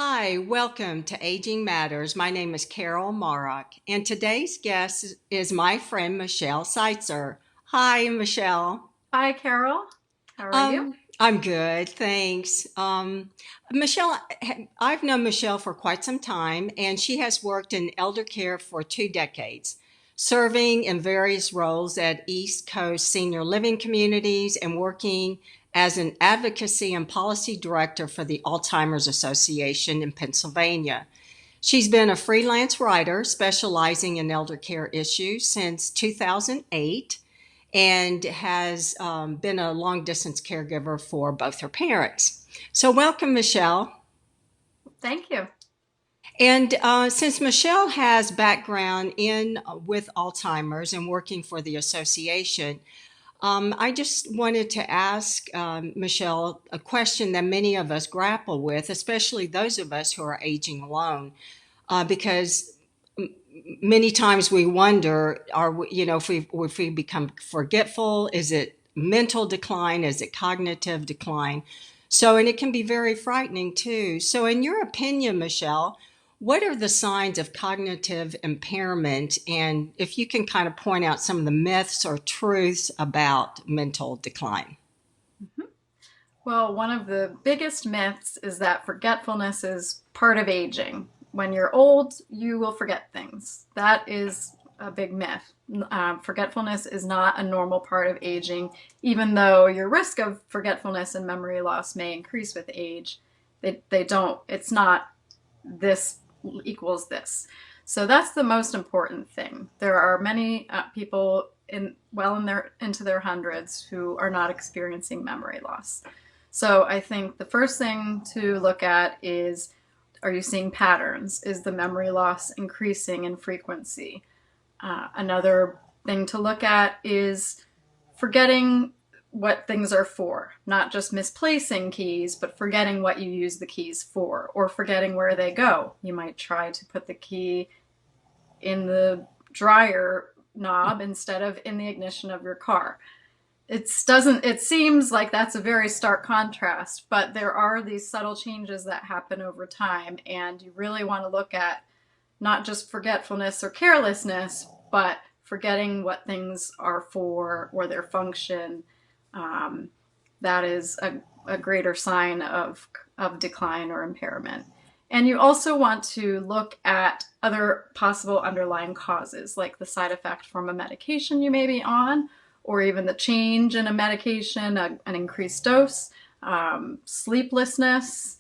Hi, welcome to Aging Matters. My name is Carol Marock, and today's guest is my friend Michelle Seitzer. Hi, Michelle. Hi, Carol. How are you? I'm good, thanks. Michelle, I've known Michelle for quite some time, and she has worked in elder care for 2 decades, serving in various roles at East Coast senior living communities and working as an advocacy and policy director for the Alzheimer's Association in Pennsylvania. She's been a freelance writer specializing in elder care issues since 2008 and has been a long distance caregiver for both her parents. So, welcome, Michelle. Thank you. And since Michelle has background in with Alzheimer's and working for the association, I just wanted to ask Michelle a question that many of us grapple with, especially those of us who are aging alone, because many times we wonder, are we, if we become forgetful, is it mental decline, is it cognitive decline? So, and it can be very frightening too. So, in your opinion, Michelle, what are the signs of cognitive impairment? And if you can kind of point out some of the myths or truths about mental decline. Mhm. Well, one of the biggest myths is that forgetfulness is part of aging. When you're old, you will forget things. That is a big myth. Forgetfulness is not a normal part of aging, even though your risk of forgetfulness and memory loss may increase with age. They don't, it's not this equals this. So that's the most important thing. There are many people into their hundreds who are not experiencing memory loss. So I think the first thing to look at is, are you seeing patterns? Is the memory loss increasing in frequency? Another thing to look at is forgetting what things are for, not just misplacing keys, but forgetting what you use the keys for, or forgetting where they go. You might try to put the key in the dryer knob instead of in the ignition of your car. It seems like that's a very stark contrast, but there are these subtle changes that happen over time, and you really want to look at not just forgetfulness or carelessness, but forgetting what things are for or their function. That is a greater sign of decline or impairment. And you also want to look at other possible underlying causes, like the side effect from a medication you may be on, or even the change in a medication, an increased dose, sleeplessness,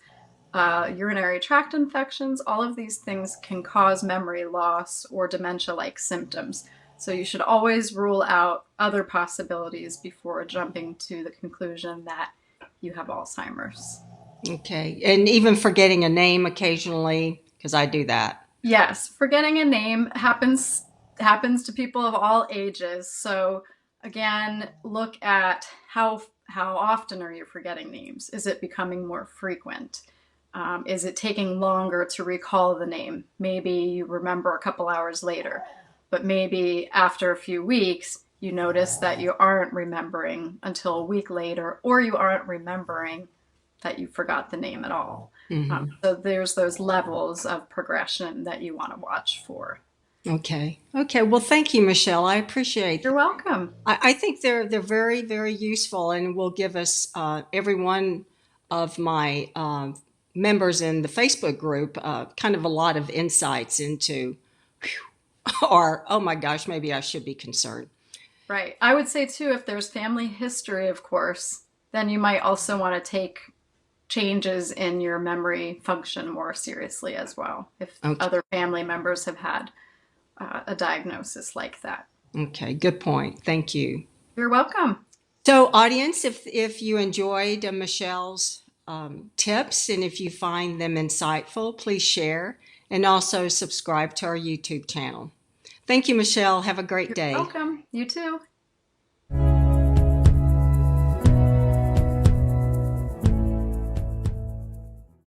urinary tract infections. All of these things can cause memory loss or dementia-like symptoms. So you should always rule out other possibilities before jumping to the conclusion that you have Alzheimer's. Okay. And even forgetting a name occasionally, because I do that. Yes, forgetting a name happens to people of all ages. So again, look at how often are you forgetting names? Is it becoming more frequent? Is it taking longer to recall the name? Maybe you remember a couple hours later, but maybe after a few weeks, you notice that you aren't remembering until a week later, or you aren't remembering that you forgot the name at all. Hmm. So there's those levels of progression that you want to watch for. Okay. Okay. Well, thank you, Michelle. I appreciate. You're welcome. I think they're very very useful and will give us every one of my members in the Facebook group kind of a lot of insights into, or oh my gosh, maybe I should be concerned. Right. I would say too, if there's family history, of course, then you might also want to take changes in your memory function more seriously as well, if Okay. other family members have had a diagnosis like that. Okay. Good point. Thank you. You're welcome. So, audience, if you enjoyed Michelle's tips and if you find them insightful, please share and also subscribe to our YouTube channel. Thank you, Michelle. Have a great You're day. welcome. You too.